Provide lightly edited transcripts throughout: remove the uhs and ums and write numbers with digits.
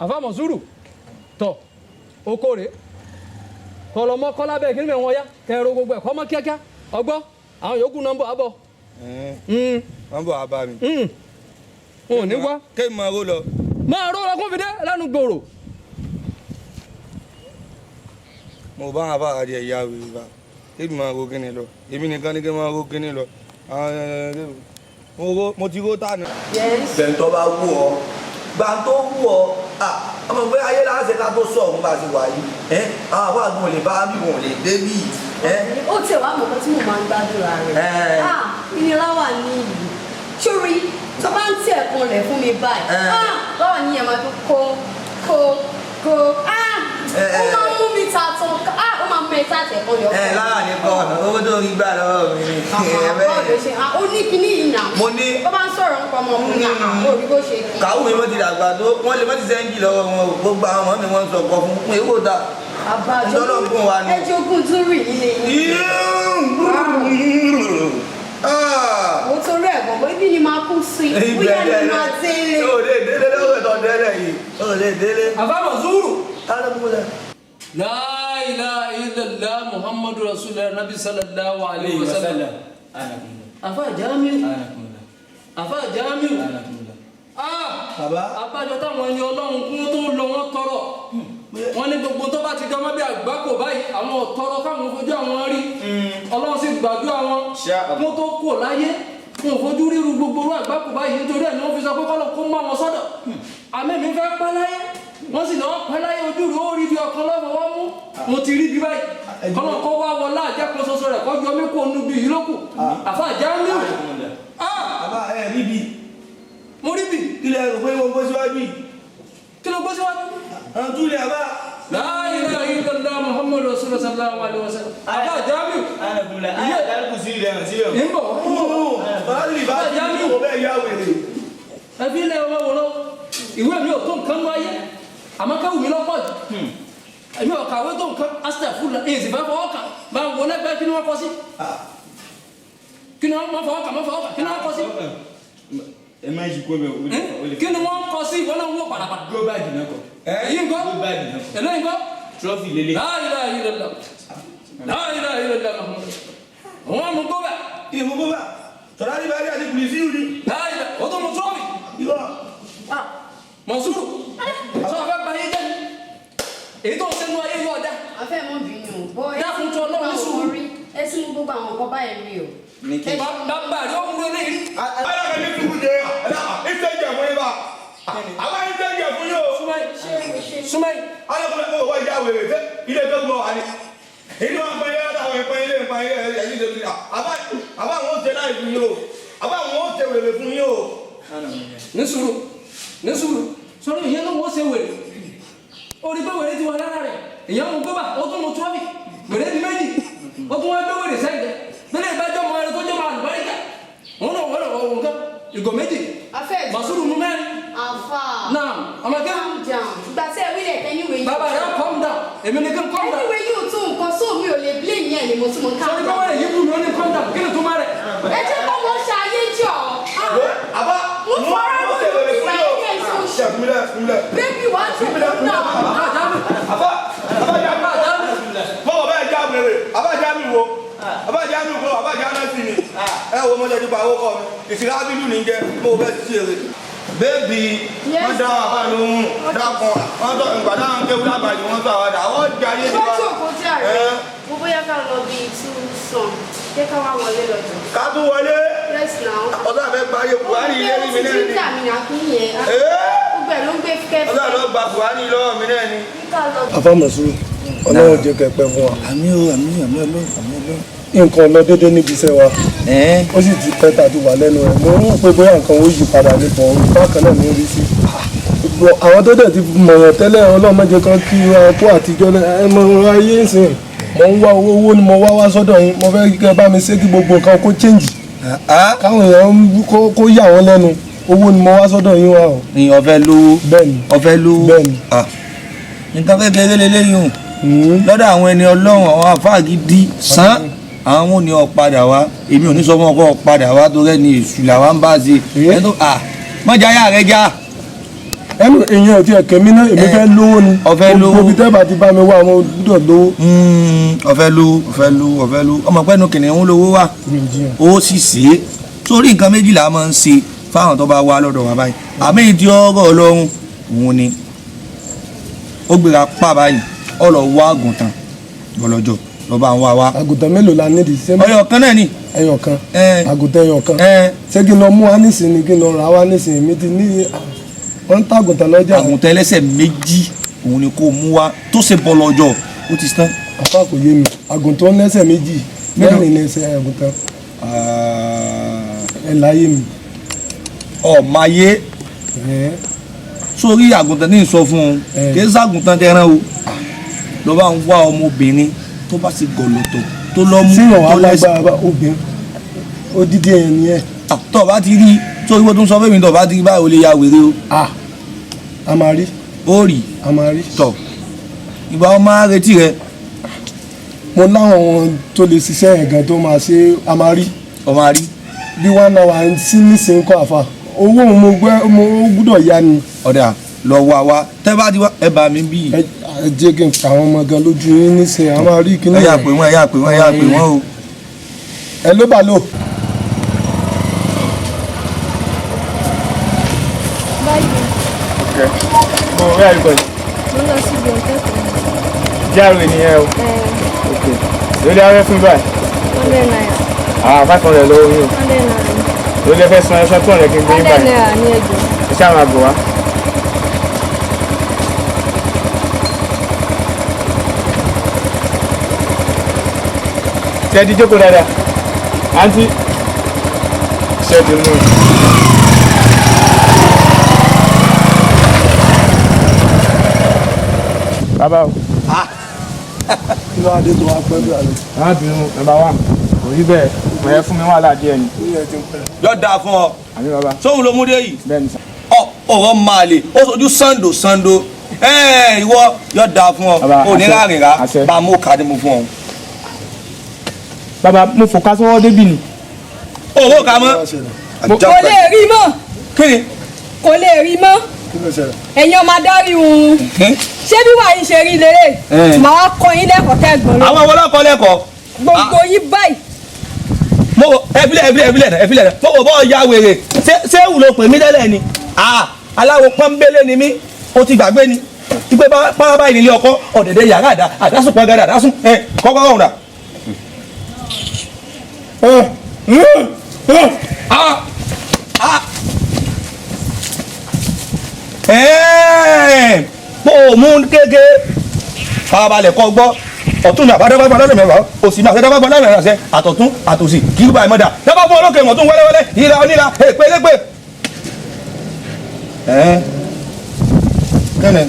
àfa Mọ̀súrù tọ̀ okòrè kọlọmọ kọlá bẹ́ẹ̀ kí ni wọ́n yá kẹrọ gbogbo ẹ̀ kọ́ mọ́ kíákíá ọgbọ́ àwọn yòókù náà ń bọ̀ abọ́. wọ́n bọ̀ abá mi. wọn ò ní wá. kéèmù máa ró lọ. máa ró lọ kó fi dé lẹ́nu gbòòrò. mo bá wọn bá àdìẹ ìyá rẹ bá kéèmù máa ró kíni lọ èmi nìkan ní kí n máa ró kíni lọ mo ti ró tànà. bẹ̀ntọ́ bá wù ọ́ gbà tó wù ọ́ ọmọ pé ayé láṣẹ ká tó sọ òun bá ti wà yìí àwọn àwọn àgbọn lè bá bí wọn lè dé bí. ó tẹ̀ wá mọ̀kàn tí mo máa ń gbàdúrà rẹ̀ ìnira wà ní ìlú sórí tó bá ń tẹ̀ ẹ̀kan rẹ̀ fún mi báyìí báwa ni ẹ̀ máa tó kó ó máa ń mú mi ta tán ó máa mú ẹ ta tẹ̀ kan yọ. lára ní bọ́ọ̀nù owó tó rí gbà lọ́wọ́ mi ni. bọ́ọ̀lù ṣe ó ní kíní yìí nà. mo ní. ó bá ń sọ̀rọ̀ nípa ọmọkùnrin àná òbí bó ṣe kí. kàwé mi mo ti dàgbà tó wọ́n lè má ti sẹ́ńjì lọ́wọ́ wọn o gbogbo àwọn ọmọ mi wọ́n ń sọ ọkọ fún un èwo ta. àbájọ ẹjọ ogun tún rì nílé yìí. mo torí ẹ̀gbọ́n bó ibi ni máa kú sí bóyá ni máa délé. o lè délé lọ́wọ́ ìtọ́ délé yìí o lè délé. àfa Mọ̀súrù. alhamdulilayi. La ilaha illallah Muhammadu Rasulullah Nabi sallallahu alaihi wasallam. Afa Jamiu. Afa Jamiu. Baba. Abájọ táwọn ẹni Ọlọ́run kún tó lọ wọ́n tọrọ. Wọ́n ní gbogbo tó bá ti jọ mọ́ bí àgbákò báyìí àwọn ọ̀tọrọ káwọn fojú àwọn rí. Ọlọ́run sì gbàdúrà wọn. Wọ́n tó kú láyé. Wọn ò fojú ríru gbogbo orú àgbákò báyìí nítorí ẹ̀ ni wọ́n fi sọ pé kọ́lọ̀ kó mọ́ wọn sọ́dọ̀. Àmì mi fẹ́ pẹ́ láyé. Wọ́n sì lọ́wọ́ pẹ́ láyé ojú rẹ̀ ó rí bí ọkàn lọ́wọ́ wọ́n mú. Mo ti rí bí báyìí. Kọ́lọ̀ kọ́ wá wọlé àjẹpọ̀ ṣoṣo rẹ̀ kọ́jú omi kò nu bí ìlókù. Àfa Jamiu. Bàbá ẹ rí bi. Mo rí bi. Ilẹ̀ rò pé mo gbé síwájú yìí. Kí ló gbé síwájú? Àwọn tún lè bá. La ilaha illallah Muhammadu Rasulullah sallallahu alaihi wasallam. Àfa Jamiu. Iye ìdálùkù sí ilẹ̀ hàn sí ẹ̀. Ń bọ̀. Bàbá lè bá Jamiu. Mo bẹ́ẹ̀ yá wèrè. Ẹbí ilẹ̀ ọmọ wò lọ. Ìwé mi ò tó nǹkan lọ ayé. Àmọ́ ká wù mí lọ́pọ̀ jù. Èmi ò kàwé tó nǹkan astagfirullah èsì fẹ́ fọwọ́ kàn bá ń wọlé bẹ́ẹ̀ kí ni wọ́n kọ sí. Kí ni wọ́n fọwọ́ kàn kí ni wọ́n kọ sí. ẹ má yí kó bẹ́ẹ̀ o lè. Kí ni wọ́n kọ sí ìwọ náà wọ́n padà. Go bag náà kọ. Èyí ń kọ́ Go bag náà kọ. eléyìí ń kọ́. Trophy lele. La ilaha illallah. La ilaha illallah Muhammad. Àwọn ọmọ gbọ́ bẹ́ẹ̀. Ìmú bó bá. Tọ́lá ní báyìí àti kùlì sí ìlú. La ilaha o tó mọ trophy. Ìwọ. Mọ̀súrù. Sọ fẹ́ bá yé jẹ́ èyí tó ń sẹ́nu ayé yóò dá. afẹ́ mọ́ bínú bọ́ Dákun tó Ọlọ́run sùn. ẹ sì mú gbogbo àwọn nǹkan báyìí rí o. Bàbá rẹ̀ ó mú eléyìí. ayọ̀ mi tún jẹ ìtẹ̀jẹ̀ fún yín bá àbá ìtẹ̀jẹ̀ fún yín o. Súnmọ́ ayọ̀ mi kò wá ìyá wèrè fẹ́ ilé tó gbọ́ wa ni èyí wọn pa ilé àtàwọn ìpa ilé ìpa ilé ẹ̀yìn tó ti àbá àwọn ò tẹ láì fún yín o àbá àwọn ò tẹ wèrè fún yín o. ní sùúrù sọ́dọ̀ ìyẹn ló wọ́n ṣe wèrè orí pé wèrè ti wà lára rẹ̀ èyàn mú gbọ́bà ó tún mú tọ́bì wèrè di méjì ó tún wọ́n gbé wèrè sẹ́gbẹ̀ bẹ́lẹ̀ ìbájọ́ mọ ẹrẹ tó jẹ́ máa lùbáríkà òun náà wọ́n wọ́n nǹkan ìgò méjì Mọ̀súrù mú mẹ́rin. Afa. Náà ọmọdé. Calm down. Ìgbà tí ẹ wí lẹ̀ tẹ́ni wẹ̀ yìí. Bàbá rẹ̀ calm down èmi ni kí n calm down. Ẹni wẹ̀ yóò tó nǹkan sóò mi ò lè blame yẹn ni mo tún mo calm down. Sọ́ni báwọn èyí bù mí ó ní calm down kí ni tó má rẹ̀. Ẹ jẹ́ kó wọ́n ṣayé jọ. Àbá mo fọ́ra ló ti fi ṣayé ní ẹ̀sùn oṣù. Bébí wàá tún kó náà. Abájá mi wo abájá náà sì ni ẹ wo mo jẹjú pa owó kọ mi ìsìlá bílù ní jẹ mo fẹ́ sí èrè bébì wọ́n dá wà báyìí lóhùn dákan wọ́n tọ́ ìgbà dáhùn kéwú lágbàdì wọ́n tọ́ àwàdà wọ́n jẹ ayé nípa. Wọ́n jókòó tí a rẹ̀ mo bóyá ká lọ bí two sàn jẹ́ ká wá wọlé lọ́jọ́. Ká tún wọlé. Yes now. Ọ̀dọ́ àfẹ́ gba ayé Buhari ilé ní mi náà ni. Títà mi nà kí yẹn. Gbogbo ẹ̀ ló ń gbé kẹ́fẹ́. Ọ̀dọ́ àlọ́ gba Buhari lọ́wọ́ mi náà ni. Àfà Mọ̀súrù Ọlọ́run jẹ́ kẹ́pẹ́ fún wa. Àmín o àmín Ọlọ́run àmín Ọlọ́run. Nǹkan lọ déédéé níbi iṣẹ́ wa ó sì ti pẹ́ tàbí wà lẹ́nu rẹ̀ mo ń pè bóyá nǹkan ó yí padà ní bọ̀ bákan náà ní orí sí. Àwọn tó dẹ̀ ti mọ̀yàn tẹ́lẹ̀ ọlọ́mọdé kan kí wọn kó àtijọ́ ẹ mọ ayé ń sìn mo ń wá owó ni mo wá sọ́dọ̀ yín mo fẹ́ kí ẹ bá mi ṣe kí gbogbo nǹkan kó change káwọn èèyàn kó yà wọ́n lẹ́nu owó ni mo wá sọ́dọ̀ yín wa o. Ní ọ̀fẹ́ lówó bẹ́ẹ̀ni ọ̀fẹ́ lówó bẹ́ẹ̀ni nǹkan kékeré lélẹ́yìn o lọ́dọ̀ àwọn ẹni Ọlọ́run àwọn àfáà gidi sàn àwọn ò ní ọ padà wá èmi ò ní sọ fún ọkọ padà wá torí ẹni èṣù làwa ń bá ṣe ẹ tó mọ̀jà yà rẹ já ẹnu èèyàn ò tiẹ̀ kẹ́mi náà èmi fẹ́ lówó ni ọ̀fẹ́ lówó gbogbo tẹ́ bá ti bá mi wá àwọn gbọ́dọ̀ lówó. ọ̀fẹ́ lówó ọmọ pẹ́ẹ́nu kìnìún lówó wà ó sì ṣe é sórí nǹkan méjìlá máa ń ṣe fáwọn tó bá wá lọ́dọ̀ wa báyìí àmì ìdí ọ̀rọ̀ ọlọ́run òun ni ó gbéra pa báyìí ó lọ wá àgùntàn bọ́lọ́jọ́ lọ́ba ń wá wá. àgùntàn mélòó la nídìí sẹ́mi. ọyọ kan náà ni. ẹyọ kan àgùntàn ẹyọ kan ṣé kí n lọ mú wa nísìnyí kí n lọ rà wá nísìnyí mi ti ní wọ́n ń ta àgùntàn lọ́jà. àgùntàn ẹlẹ́sẹ̀ méjì òun ni kò mú wa tó ṣe bọ́lọ́jọ́ ó ti tán. àfa kò yé mi àgùntàn lẹ́sẹ̀ méjì mẹ́rin lẹ́sẹ̀ àgùntàn ẹ̀ láyé mi. ọ̀máyé sórí àgùntàn ní ìsọ fún un kì í sàgùntàn tẹran o ló bá ń wá ọmọbìnrin tó bá sì gọlọtọ tó lọ mú tó lágbára obìnrin odidi ẹ̀yìn ni ẹ̀. tó bá ti rí sórí bó tún sọ fẹ́mi tó bá ti rí báyìí ó lè ya wèrè o. a máa rí. ó rí. a máa rí. tọ ìgbà wọn máa retí rẹ. mo láwọn tó lè ṣiṣẹ́ yẹn gan tó máa ṣe a máa rí. ọ máa rí. bí 1 hour sí nísìnyí kọ́ àfa owó mo gbúdọ̀ yá ni. ọ̀dà lọ wá wa tẹ́ bá ti wá ẹ bá mi bí. ẹ jẹ́ kí n pa àwọn ọmọ gan lójú yín nísìnyí a máa rí kíní. ẹ yà pé wọ́n o. ẹ ló bá lò. mo rí àyíkọ́ yìí. mo lọ síbi ọ̀tẹ́ kan. járe nìyẹn o. lórí afẹ́ fún báyìí. 100 naira. 500 lọ́wọ́ yín o. 100 naira. lórí afẹ́ san ẹ̀ṣọ́ 200 kí n gbé yín 100 báyìí. naira ní ẹjọ́. ẹ ṣáà máa bọ̀ wá. tẹ́tí jókòó dáadáa àǹtí ṣẹ́ẹ̀tì mú un. bàbá o. kí ló adé tó wá pẹ́ bí alẹ́. arábìnrin nàmbà wà kò rí bẹ́ẹ̀ mọ̀ ẹ́ fún mi wàhálà díẹ̀ ni. yóò dáa fún ọ. àmì bàbá. sóhun ló mú dé yìí. bẹ́ẹ̀ ni sà. ọ̀rọ̀ máa lè ó sojú sando ìwọ yóò dáa fún ọ ò ní láàrin rà bá a mú kàdé mu fún ọ. bàbá mo fò ká sọ́wọ́ débì ni. owó kà mọ́. kò lè rí mọ́. kí ni. kò lè rí mọ́. ẹ̀yin ọmọ adarí òun ṣé bí wàá yín ṣe rí lélẹ̀ màá kọ́ yín lẹ́kọ̀ọ́ kẹ́gbọ́n lọ. àwọn ọlọ́kọ̀ lẹ́kọ̀ọ́. gbogbo yín báyìí. mo ẹbílẹ̀ mo wò bọ́ ya wèrè ṣé wùlò pè mí tẹ́lẹ̀ ni aláwo pọ́nbélé ni mí ó ti gbàgbé ni ìpè bá báyìí nílé ọkọ ọ̀dẹ̀dẹ̀ yàrá àdásùn pọ́n gàdá àdásùn kọ́kọ́ ọ̀hún dà. bó o mú kéke farabalẹ̀ kọ́ gbọ́ ọ̀tún ní àbádábábá lọ́dọ̀ mẹ́wàá òsì ní àbádábábá lọ́dọ̀ mẹ́wàá sẹ́ àtọ̀tún àtòsì kí ló bá ìmọ̀dà dábàá fún olókè mọ̀tún wẹ́lẹ́wẹ́lẹ́ ìlà onílà èpélépè. kẹ́nẹ̀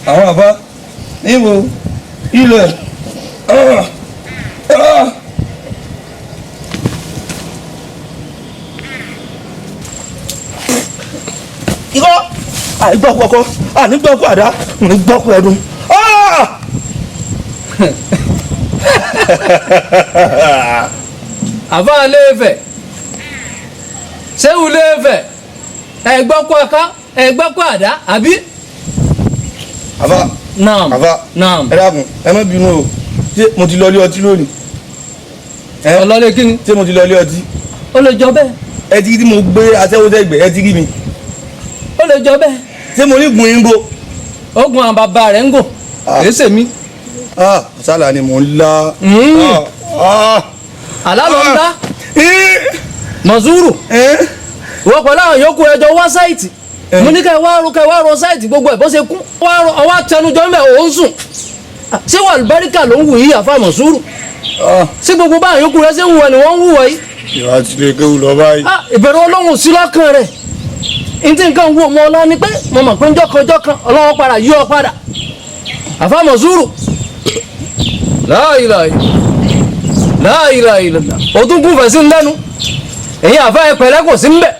àwọn àbá níbo ilẹ̀ ikọ́ àìgbọ́kú ọkọ ànígbọ́kú àdá nígbọ́kú ẹdun. àfa léèfẹ̀ sẹ́wù léèfẹ̀ ẹ̀gbọ́kú aká ẹ̀gbọ́kú àdá àbí. àfa naam àfa naam. ẹ dákun ẹ má bínú o ṣé mo ti lọ ilé ọtí lónìí. ọlọ́lé kí ni. ṣé mo ti lọ ilé ọtí. ó lè jọ bẹ́ẹ̀. ẹ ti rí mo gbé aṣẹ́wó sẹ́gbẹ̀ẹ́ ẹ ti rí mi. ó lè jọ bẹ́ẹ̀. ṣé mo ní gun yín go. ogun àwọn bàbá rẹ̀ ń gò kìí ṣèmi. sálà ni mò ń la. àlá ló ń dá. mọ̀súrù wọ́n pẹ̀lú àwọn yòókù ẹjọ́ wá sáìtì mo ní kẹ́ wá rọ sáìtì gbogbo ẹ̀ bó ṣe kún ọwọ́ àtẹnujọ́ ń bẹ̀ òun sùn ṣé wà lùbáríkà ló ń wù yí àfa mọ̀súrù ṣé gbogbo báwọn yòókù rẹ̀ ṣe ń wù ọ́ ni wọ́n ń wù ọ́ yìí. ìwà ti lè kéwù lọ báyìí. ìbẹ̀rù ọlọ́run sí lọ́kàn rẹ̀ ntí nǹkan wù ọmọ ọlá ni pé mo mọ̀ pé njọ́kan ọlọ́wọ́ padà yí ọ padà àfa mọ̀súrù láìláì o tún kún fẹ̀sí lẹ́nu èyí àfa ẹ pẹ̀lẹ́ kò sí ń bẹ̀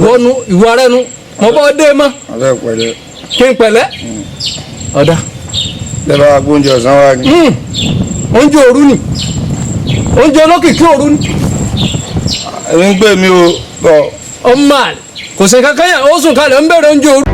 wọnú ìwà rẹ nu mo bọ́ dé mọ́ kí n pẹ̀lẹ́ ọ̀dà. lẹ́bàá gbóúnjẹ ọ̀sán wa ni. oúnjẹ òru ni oúnjẹ olókìkí òru ni. èmi ń gbé mi o bọ̀ ọmọ àlè kò sí kankan yẹn ó sùn kalẹ̀ ń bẹ̀rẹ̀ oúnjẹ òru.